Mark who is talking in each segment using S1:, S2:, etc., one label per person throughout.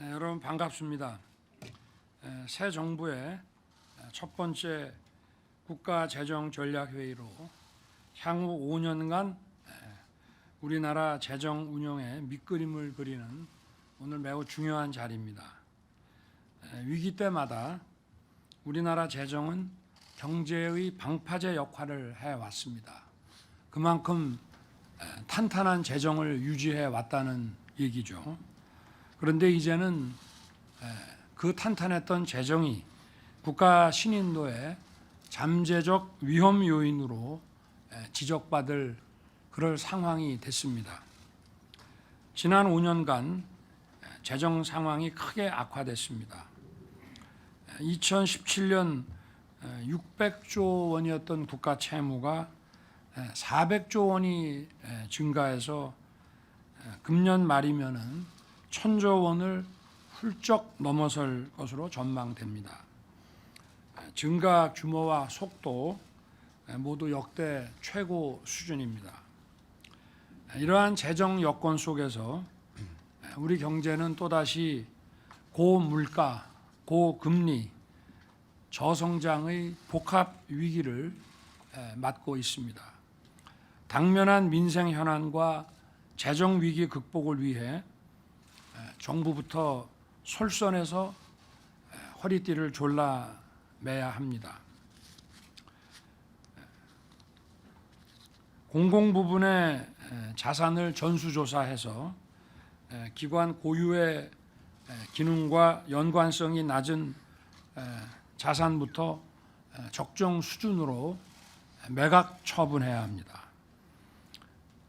S1: 네, 여러분 반갑습니다. 새 정부의 첫 번째 국가재정전략회의로 향후 5년간 우리나라 재정 운영의 밑그림을 그리는 오늘 매우 중요한 자리입니다. 위기 때마다 우리나라 재정은 경제의 방파제 역할을 해왔습니다. 그만큼 탄탄한 재정을 유지해 왔다는 얘기죠. 그런데 이제는 그 탄탄했던 재정이 국가 신인도의 잠재적 위험 요인으로 지적받을 그럴 상황이 됐습니다. 지난 5년간 재정 상황이 크게 악화됐습니다. 2017년 600조 원이었던 국가 채무가 400조 원이 증가해서 금년 말이면은 1000조 원을 훌쩍 넘어설 것으로 전망됩니다. 증가 규모와 속도 모두 역대 최고 수준입니다. 이러한 재정 여건 속에서 우리 경제는 또다시 고물가, 고금리, 저성장의 복합 위기를 맞고 있습니다. 당면한 민생 현안과 재정 위기 극복을 위해 정부부터 솔선해서 허리띠를 졸라매야 합니다. 공공 부분의 자산을 전수조사해서 기관 고유의 기능과 연관성이 낮은 자산부터 적정 수준으로 매각 처분해야 합니다.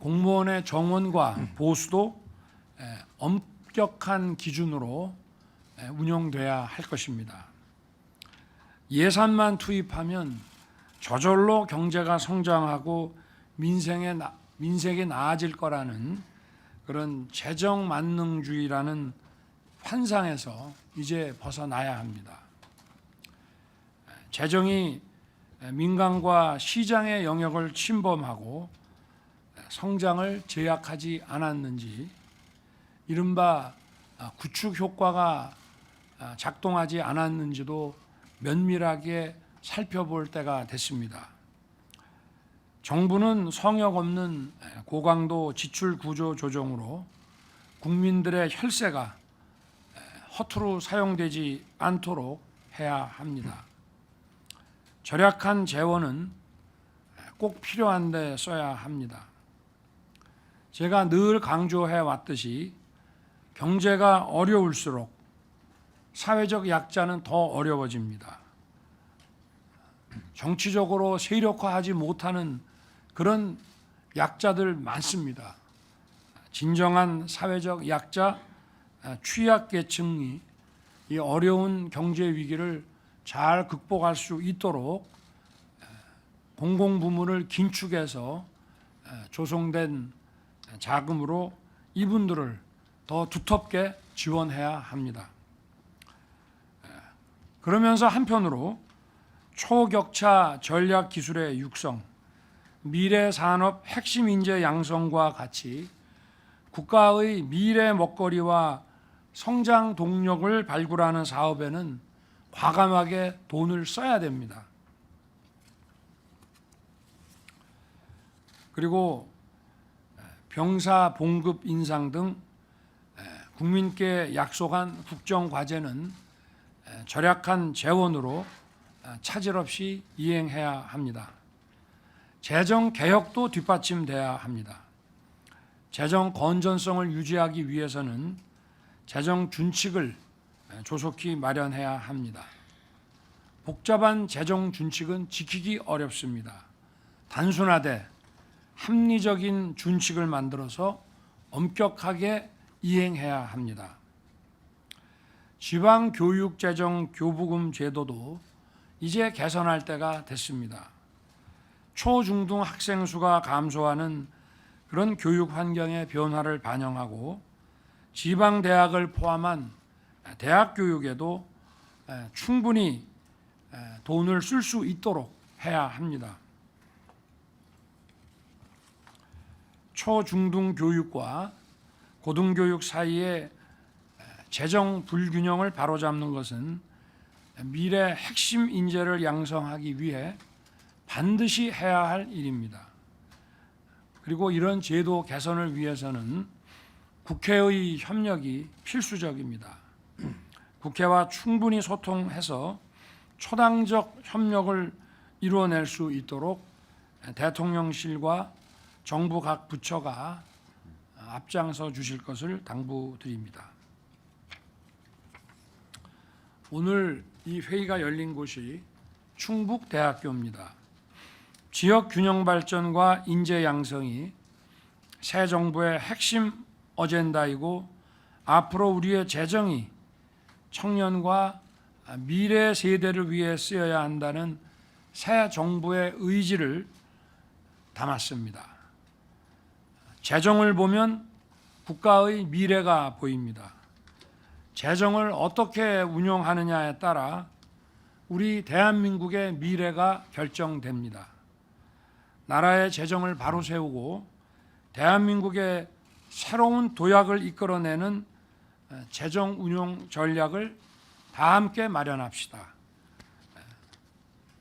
S1: 공무원의 정원과 보수도 엄격한 기준으로 운영돼야 할 것입니다. 예산만 투입하면 저절로 경제가 성장하고 민생이 나아질 거라는 그런 재정 만능주의라는 환상에서 이제 벗어나야 합니다. 재정이 민간과 시장의 영역을 침범하고 성장을 제약하지 않았는지, 이른바 구축 효과가 작동하지 않았는지도 면밀하게 살펴볼 때가 됐습니다. 정부는 성역 없는 고강도 지출 구조 조정으로 국민들의 혈세가 허투루 사용되지 않도록 해야 합니다. 절약한 재원은 꼭 필요한 데 써야 합니다. 제가 늘 강조해 왔듯이 경제가 어려울수록 사회적 약자는 더 어려워집니다. 정치적으로 세력화하지 못하는 그런 약자들 많습니다. 진정한 사회적 약자, 취약계층이 이 어려운 경제 위기를 잘 극복할 수 있도록 공공부문을 긴축해서 조성된 자금으로 이분들을 더 두텁게 지원해야 합니다. 그러면서 한편으로 초격차 전략 기술의 육성, 미래 산업 핵심 인재 양성과 같이 국가의 미래 먹거리와 성장 동력을 발굴하는 사업에는 과감하게 돈을 써야 됩니다. 그리고 병사 봉급 인상 등 국민께 약속한 국정과제는 절약한 재원으로 차질 없이 이행해야 합니다. 재정 개혁도 뒷받침돼야 합니다. 재정 건전성을 유지하기 위해서는 재정 준칙을 조속히 마련해야 합니다. 복잡한 재정 준칙은 지키기 어렵습니다. 단순화돼 합리적인 준칙을 만들어서 엄격하게 이행해야 합니다. 지방교육재정 교부금 제도도 이제 개선할 때가 됐습니다. 초중등 학생 수가 감소하는 그런 교육 환경의 변화를 반영하고 지방대학을 포함한 대학 교육에도 충분히 돈을 쓸 수 있도록 해야 합니다. 초중등 교육과 고등교육 사이에 재정 불균형을 바로잡는 것은 미래 핵심 인재를 양성하기 위해 반드시 해야 할 일입니다. 그리고 이런 제도 개선을 위해서는 국회의 협력이 필수적입니다. 국회와 충분히 소통해서 초당적 협력을 이루어낼 수 있도록 대통령실과 정부 각 부처가 앞장서 주실 것을 당부드립니다. 오늘 이 회의가 열린 곳이 충북대학교입니다. 지역 균형 발전과 인재 양성이 새 정부의 핵심 어젠다이고 앞으로 우리의 재정이 청년과 미래 세대를 위해 쓰여야 한다는 새 정부의 의지를 담았습니다. 재정을 보면 국가의 미래가 보입니다. 재정을 어떻게 운용하느냐에 따라 우리 대한민국의 미래가 결정됩니다. 나라의 재정을 바로 세우고 대한민국의 새로운 도약을 이끌어내는 재정 운용 전략을 다 함께 마련합시다.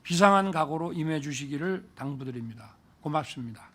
S1: 비상한 각오로 임해 주시기를 당부드립니다. 고맙습니다.